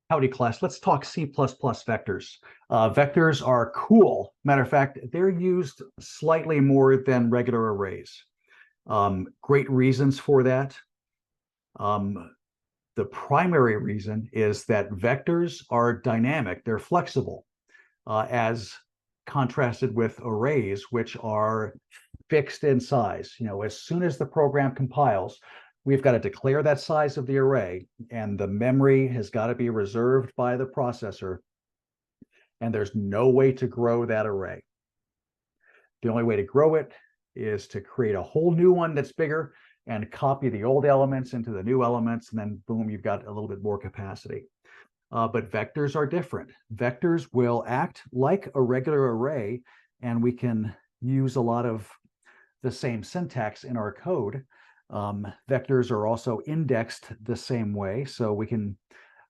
Howdy, class. Let's talk C++ vectors. Vectors are cool. Matter of fact, they're used slightly more than regular arrays. Great reasons for that. The primary reason is that vectors are dynamic. They're flexible, as contrasted with arrays, which are fixed in size. As soon as the program compiles, we've got to declare that size of the array, and the memory has got to be reserved by the processor, and there's no way to grow that array. The only way to grow it is to create a whole new one that's bigger and copy the old elements into the new elements, and then boom, you've got a little bit more capacity. But vectors are different. Vectors will act like a regular array, and we can use a lot of the same syntax in our code. Vectors are also indexed the same way, so we can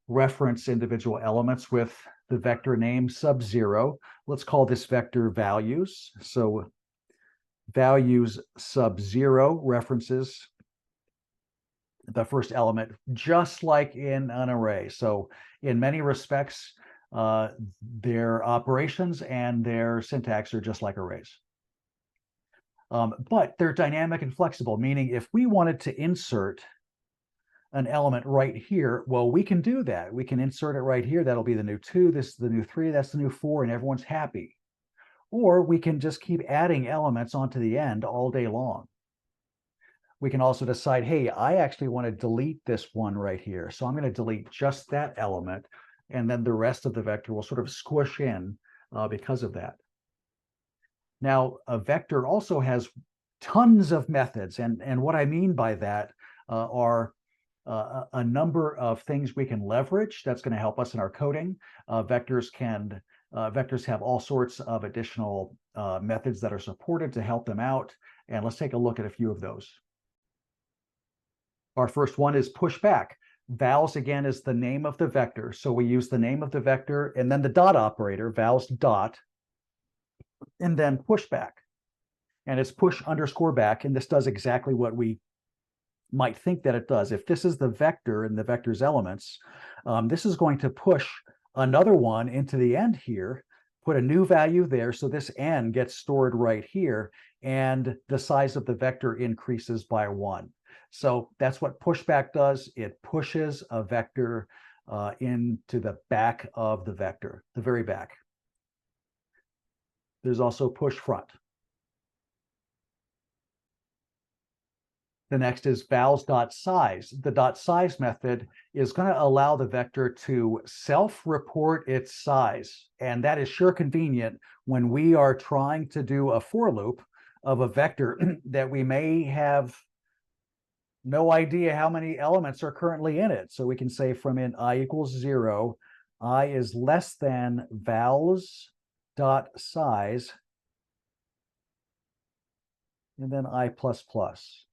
reference individual elements with the vector name sub-0. Let's call this vector values. So values sub-0 references the first element, just like in an array. So in many respects, their operations and their syntax are just like arrays. But they're dynamic and flexible, meaning if we wanted to insert an element right here, well, we can do that. We can insert it right here. That'll be the new 2, this is the new 3, that's the new 4, and everyone's happy. Or we can just keep adding elements onto the end all day long. We can also decide, hey, I actually want to delete this one right here. So I'm going to delete just that element, and then the rest of the vector will sort of squish in because of that. Now, a vector also has tons of methods, and what I mean by that are a number of things we can leverage that's going to help us in our coding. Vectors have all sorts of additional methods that are supported to help them out, and let's take a look at a few of those. Our first one is pushback. Vals, again, is the name of the vector. So we use the name of the vector and then the dot operator, vals dot, and then pushback. And it's push underscore back, and this does exactly what we might think that it does. If this is the vector and the vector's elements, this is going to push another one into the end here, put a new value there, so this n gets stored right here, and the size of the vector increases by 1. So that's what pushback does. It pushes a vector into the back of the vector, the very back. There's also push front. The next is vals.size. The .size method is going to allow the vector to self-report its size. And that is sure convenient when we are trying to do a for loop of a vector that we may have no idea how many elements are currently in it. So we can say from in I equals 0, I is less than vals.size, and then I plus plus.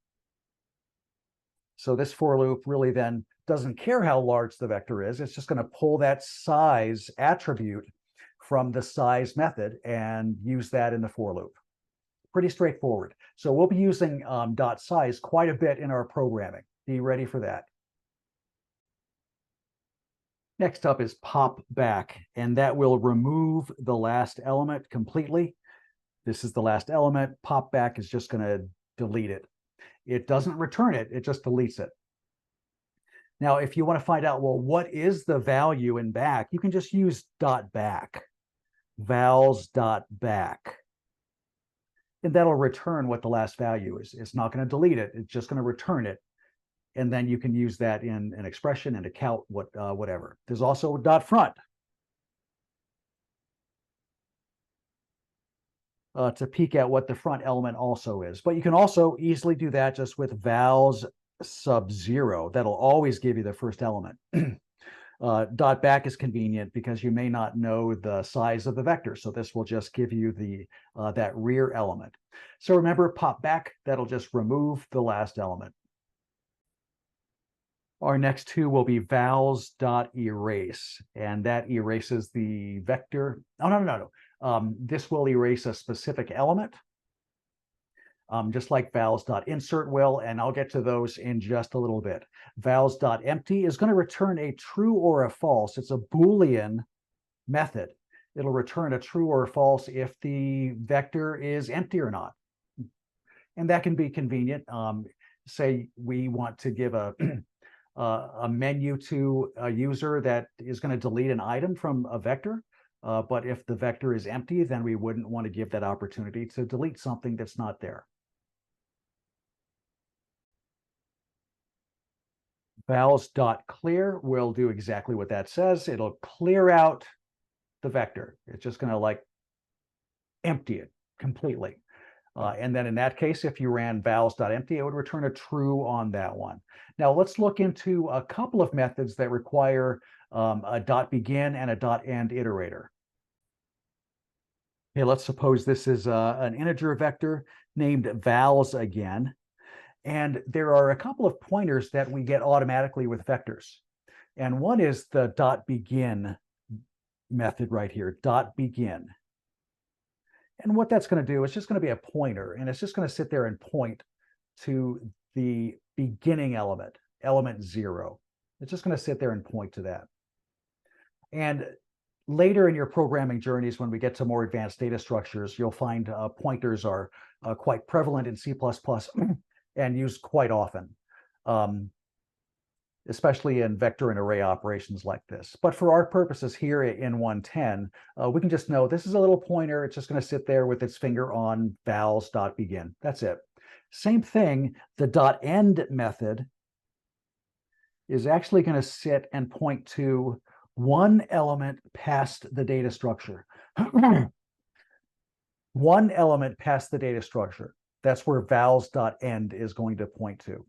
So this for loop really then doesn't care how large the vector is. It's just going to pull that size attribute from the size method and use that in the for loop. Pretty straightforward. So we'll be using .size quite a bit in our programming. Be ready for that. Next up is pop back, and that will remove the last element completely. This is the last element. Pop back is just going to delete it. It doesn't return it, it just deletes it. Now, if you want to find out, well, what is the value in back, you can just use .back, vals.back. And that'll return what the last value is. It's not going to delete it. It's just going to return it. And then you can use that in an expression and a count, whatever. There's also .front to peek at what the front element also is. But you can also easily do that just with vals sub-0. That'll always give you the first element. .back is convenient because you may not know the size of the vector. So this will just give you the that rear element. So remember, pop back, that'll just remove the last element. Our next two will be vals.erase, and that erases the vector. Oh, no. This will erase a specific element. just like vals.insert will, and I'll get to those in just a little bit. Vals.empty is going to return a true or a false. It's a Boolean method. It'll return a true or a false if the vector is empty or not. And that can be convenient. Say we want to give a menu to a user that is going to delete an item from a vector. But if the vector is empty, then we wouldn't want to give that opportunity to delete something that's not there. Vals.clear will do exactly what that says. It'll clear out the vector. It's just going to like empty it completely. And then in that case, if you ran vals.empty, it would return a true on that one. Now let's look into a couple of methods that require a .begin and a .end iterator. Okay, let's suppose this is an integer vector named vals again. And there are a couple of pointers that we get automatically with vectors. And one is the .begin method right here, .begin. And what that's going to do is just going to be a pointer, and it's just going to sit there and point to the beginning element, element 0. It's just going to sit there and point to that. And later in your programming journeys, when we get to more advanced data structures, you'll find pointers are quite prevalent in C++ and used quite often, especially in vector and array operations like this. But for our purposes here in 110, we can just know this is a little pointer. It's just going to sit there with its finger on vals.begin. That's it. Same thing, the .end method is actually going to sit and point to one element past the data structure. One element past the data structure. That's where vals.end is going to point to.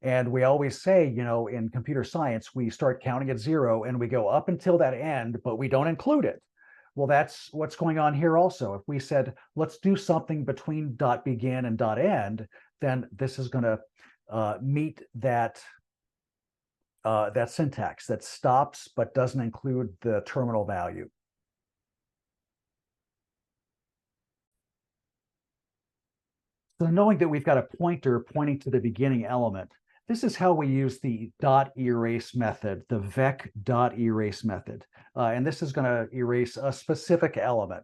And we always say, you know, in computer science, we start counting at 0 and we go up until that end, but we don't include it. Well, that's what's going on here also. If we said, let's do something between .begin and .end, then this is going to meet that that syntax that stops but doesn't include the terminal value. So knowing that we've got a pointer pointing to the beginning element, this is how we use the .erase method, the vec.erase method. And this is going to erase a specific element.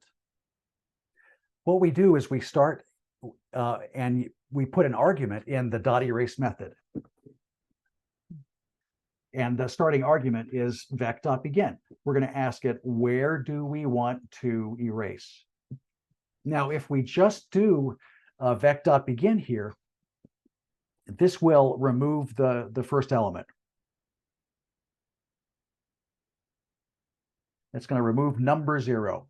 What we do is we start and we put an argument in the .erase method. And the starting argument is vec.begin. We're going to ask it, where do we want to erase? Now, if we just do vec.begin here, this will remove the first element. It's going to remove number 0.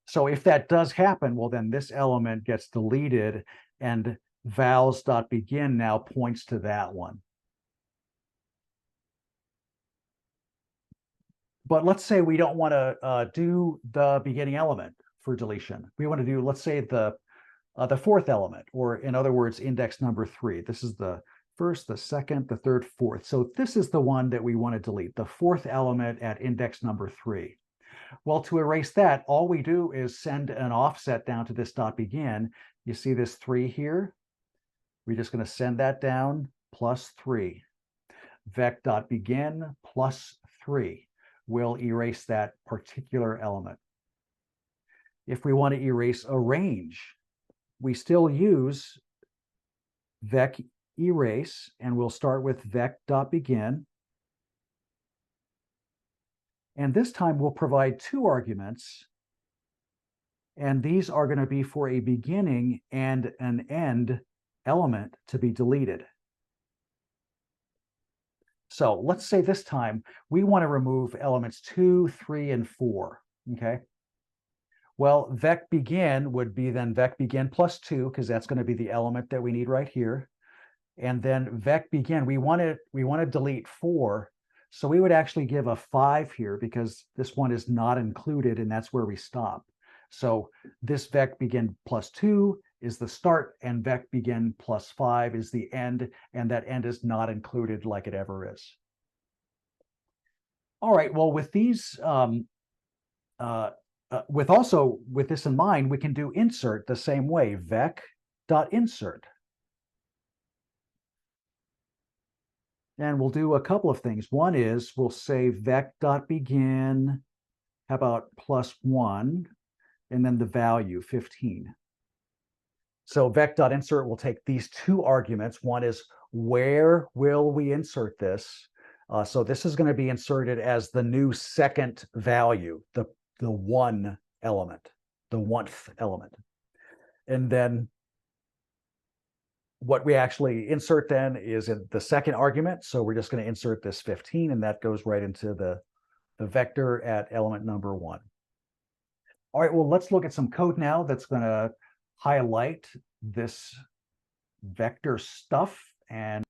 So if that does happen, well, then this element gets deleted and vals.begin now points to that one. But let's say we don't want to do the beginning element for deletion. We want to do, let's say, the fourth element, or in other words, index number 3. This is the first, the second, the third, fourth. So this is the one that we want to delete, the fourth element at index number 3. Well, to erase that, all we do is send an offset down to this .begin. You see this 3 here? We're just going to send that down, plus 3. Vec.begin plus 3 will erase that particular element. If we want to erase a range, we still use vec erase, and we'll start with vec.begin. And this time we'll provide 2 arguments, and these are going to be for a beginning and an end element to be deleted. So let's say this time we want to remove elements 2, 3, and 4, okay? Well, vec.begin would be then vec.begin plus 2, because that's going to be the element that we need right here. And then vec.begin, we want to delete 4. So we would actually give a 5 here because this one is not included, and that's where we stop. So this vec.begin plus 2 is the start, and vec.begin plus 5 is the end, and that end is not included like it ever is. All right, well, with these, with this in mind, we can do insert the same way, vec dot insert. And we'll do a couple of things. One is we'll say vec dot begin, how about +1, and then the value 15. So vec dot insert will take these two arguments. One is where will we insert this? So this is going to be inserted as the new second value, the one element, the 1th element. And then what we actually insert then is in the second argument. So we're just going to insert this 15, and that goes right into the vector at element number 1. All right, well, let's look at some code now that's going to highlight this vector stuff, and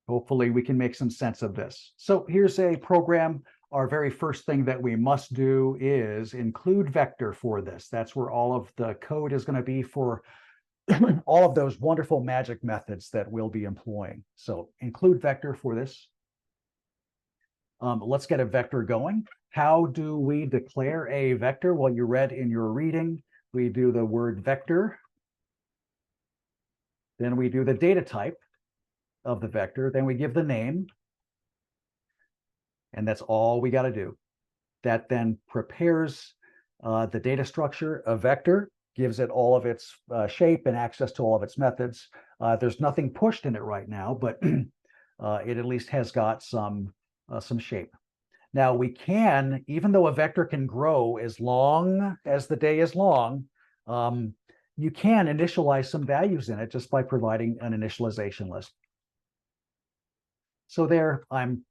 hopefully we can make some sense of this. So here's a program. Our very first thing that we must do is include vector for this. That's where all of the code is going to be for all of those wonderful magic methods that we'll be employing. So include vector for this. Let's get a vector going. How do we declare a vector? Well, you read in your reading, we do the word vector. Then we do the data type of the vector. Then we give the name. And that's all we got to do. That then prepares the data structure of vector, gives it all of its shape and access to all of its methods. There's nothing pushed in it right now, but it at least has got some shape. Now we can, even though a vector can grow as long as the day is long, you can initialize some values in it just by providing an initialization list. So there, I'm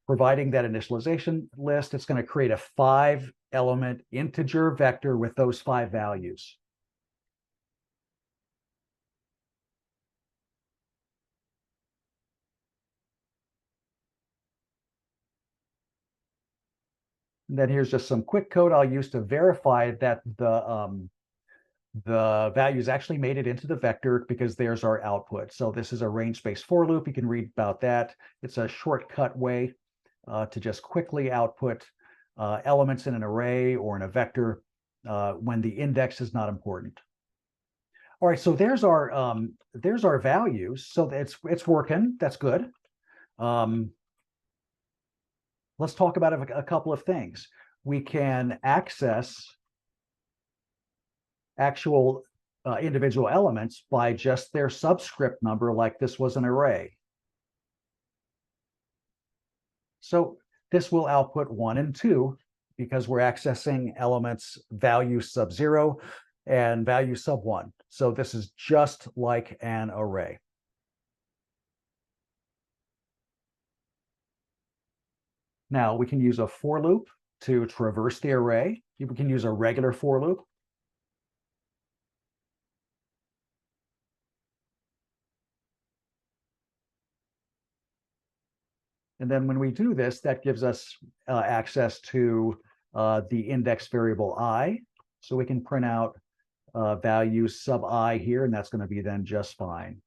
providing that initialization list. It's going to create a 5-element integer vector with those 5 values. And then here's just some quick code I'll use to verify that the values actually made it into the vector, because there's our output. So this is a range-based for loop. You can read about that. It's a shortcut way to just quickly output elements in an array or in a vector when the index is not important. All right, so there's our values. So it's working. That's good. Let's talk about a couple of things. We can access actual individual elements by just their subscript number, like this was an array. So this will output 1 and 2 because we're accessing elements value sub 0 and value sub 1. So this is just like an array. Now we can use a for loop to traverse the array. We can use a regular for loop. And then when we do this, that gives us access to the index variable I. So we can print out value sub I here, and that's going to be then just fine.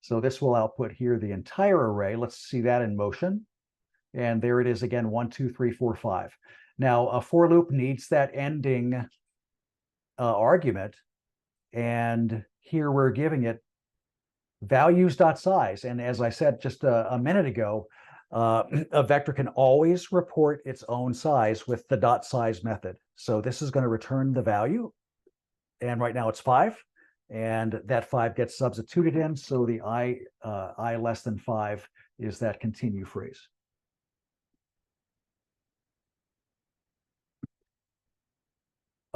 So this will output here the entire array. Let's see that in motion. And there it is again, 1, 2, 3, 4, 5. Now a for loop needs that ending argument. And here we're giving it values.size. And as I said just a minute ago, a vector can always report its own size with the dot size method. So this is going to return the value. And right now it's 5. And that 5 gets substituted in. So the I less than 5 is that continue phrase.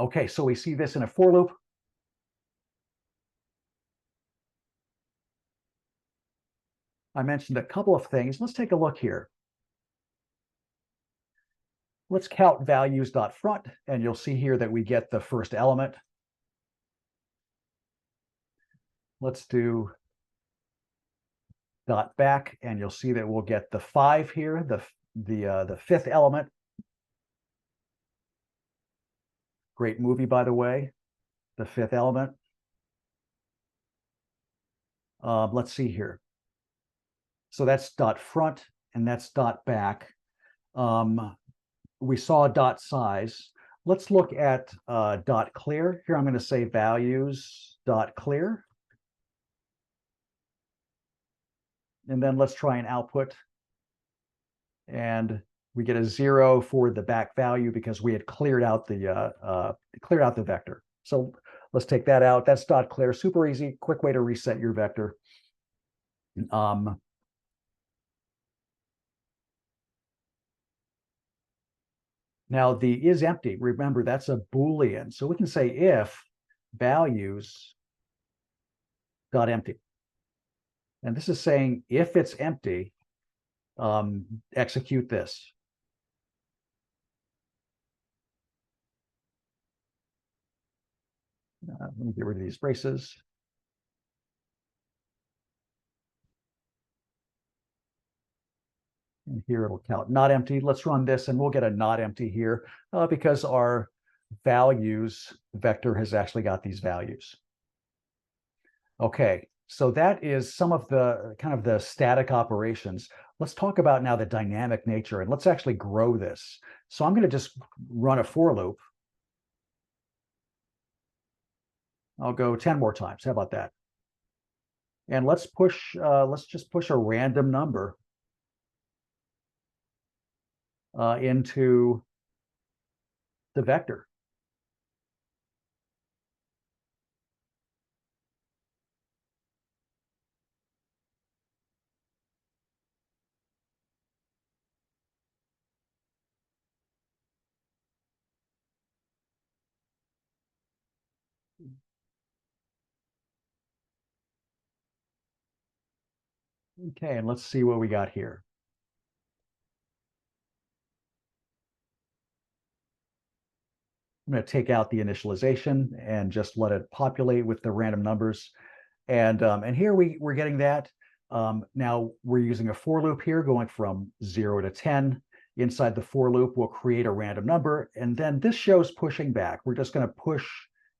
Okay, so we see this in a for loop. I mentioned a couple of things. Let's take a look here. Let's count values.front, and you'll see here that we get the first element. Let's do dot back, and you'll see that we'll get the 5 here, the 5th element. Great movie, by the way, the 5th element. Let's see here. So that's dot front, and that's dot back. We saw dot size. let's look at dot clear. Here I'm going to say values dot clear. And then let's try an output. And we get a 0 for the back value because we had cleared out the vector. So let's take that out. That's dot clear. Super easy, quick way to reset your vector. Now the is empty, remember that's a Boolean. So we can say if values dot empty. And this is saying if it's empty, execute this. Let me get rid of these braces. And here it'll count not empty. Let's run this and we'll get a not empty here because our values vector has actually got these values. Okay, so that is some of the kind of the static operations. Let's talk about now the dynamic nature and let's actually grow this. So I'm going to just run a for loop. I'll go 10 more times. How about that? And let's just push a random number into the vector. Okay, and let's see what we got here. I'm going to take out the initialization and just let it populate with the random numbers. And here we're getting that. Now we're using a for loop here going from 0 to 10. Inside the for loop, we'll create a random number. And then this shows pushing back. We're just going to push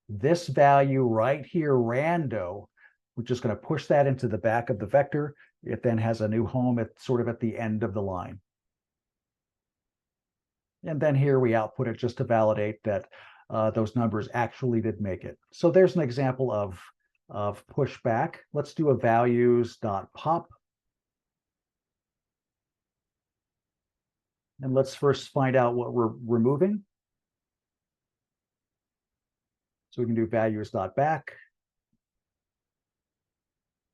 this value right here, rando. We're just going to push that into the back of the vector. It then has a new home at sort of at the end of the line. And then here we output it just to validate that those numbers actually did make it. So there's an example of pushback. Let's do a values.pop. And let's first find out what we're removing. So we can do values.back.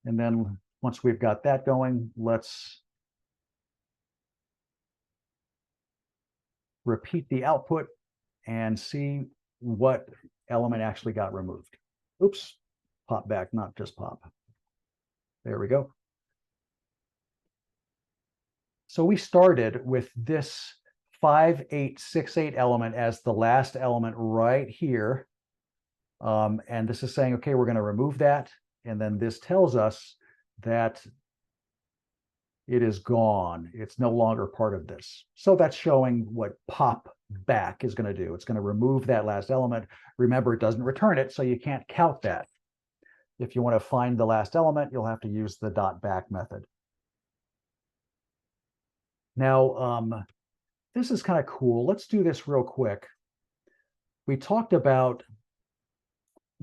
And then once we've got that going, let's repeat the output and see what element actually got removed. Oops, pop back, not just pop. There we go. So we started with this 5868 element as the last element right here. And this is saying, okay, we're going to remove that. And then this tells us that it is gone. It's no longer part of this. So that's showing what pop back is going to do. It's going to remove that last element. Remember, it doesn't return it, so you can't count that. If you want to find the last element, you'll have to use the dot back method. Now, this is kind of cool. Let's do this real quick. We talked about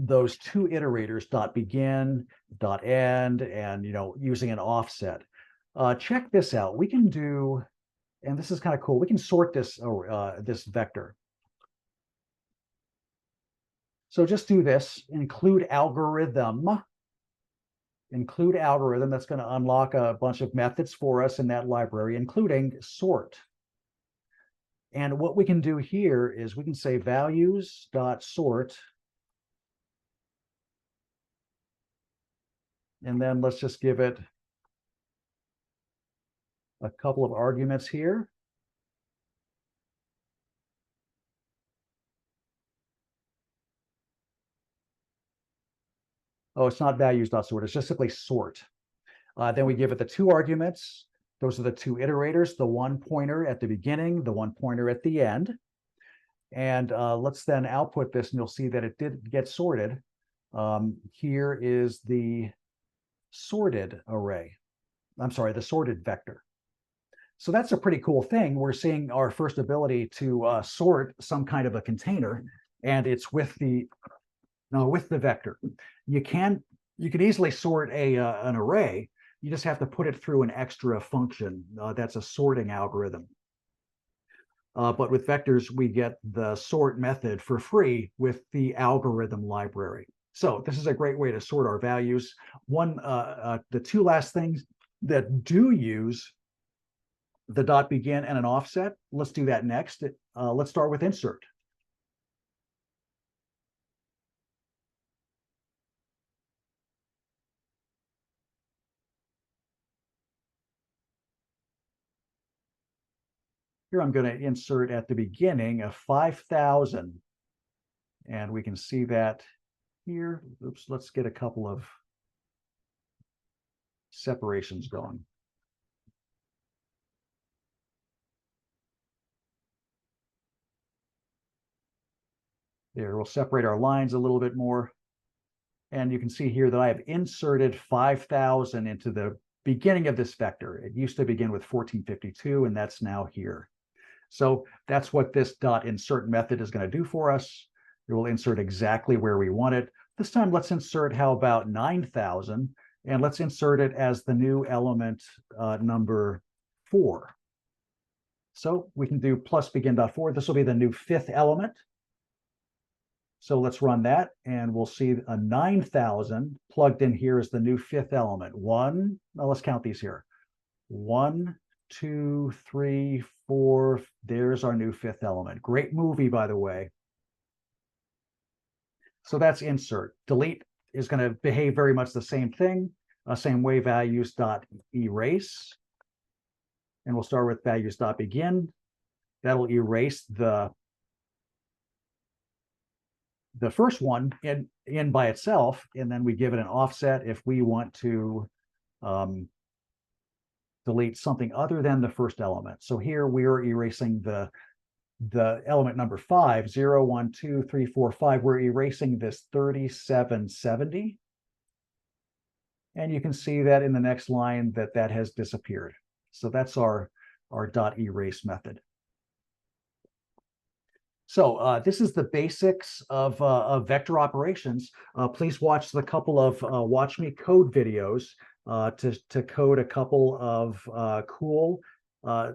those two iterators, dot begin, dot end, and using an offset. Check this out. We can do, and this is kind of cool. We can sort this this vector. So just do this. Include algorithm. Include algorithm. That's going to unlock a bunch of methods for us in that library, including sort. And what we can do here is we can say values.sort. And then let's just give it a couple of arguments here. Oh, it's not values.sort. It's just simply sort. Then we give it the two arguments. Those are the two iterators, the one pointer at the beginning, the one pointer at the end. And let's then output this, and you'll see that it did get sorted. Here is the sorted array. I'm sorry, the sorted vector. So that's a pretty cool thing. We're seeing our first ability to sort some kind of a container, and it's with the vector. You can easily sort an array. You just have to put it through an extra function. That's a sorting algorithm. But with vectors, we get the sort method for free with the algorithm library. So this is a great way to sort our values. The two last things that do use the dot begin and an offset, let's do that next. Let's start with insert. Here I'm going to insert at the beginning of 5,000. And we can see that here. Oops, let's get a couple of separations going. There, we'll separate our lines a little bit more. And you can see here that I have inserted 5,000 into the beginning of this vector. It used to begin with 1452, and that's now here. So that's what this dot insert method is going to do for us. It will insert exactly where we want it. This time, let's insert, how about 9,000? And let's insert it as the new element number 4. So we can do plus begin.4. This will be the new 5th element. So let's run that, and we'll see a 9,000 plugged in here as the new 5th element. Let's count these here. 1, 2, 3, 4. There's our new 5th element. Great movie, by the way. So that's insert. Delete is going to behave very much the same thing, same way, values dot erase. And we'll start with values dot begin. That'll erase the first one in by itself, and then we give it an offset if we want to delete something other than the first element. So here we are erasing the element number 5, 0, 1, 2, 3, 4, 5. We're erasing this 3770. And you can see that in the next line that has disappeared. So that's our dot erase method. So this is the basics of vector operations. Please watch the couple of Watch Me Code videos to code a couple of cool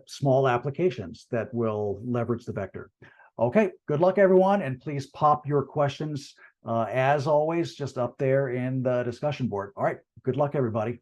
small applications that will leverage the vector. Okay, good luck, everyone, and please pop your questions, as always, just up there in the discussion board. All right, good luck, everybody.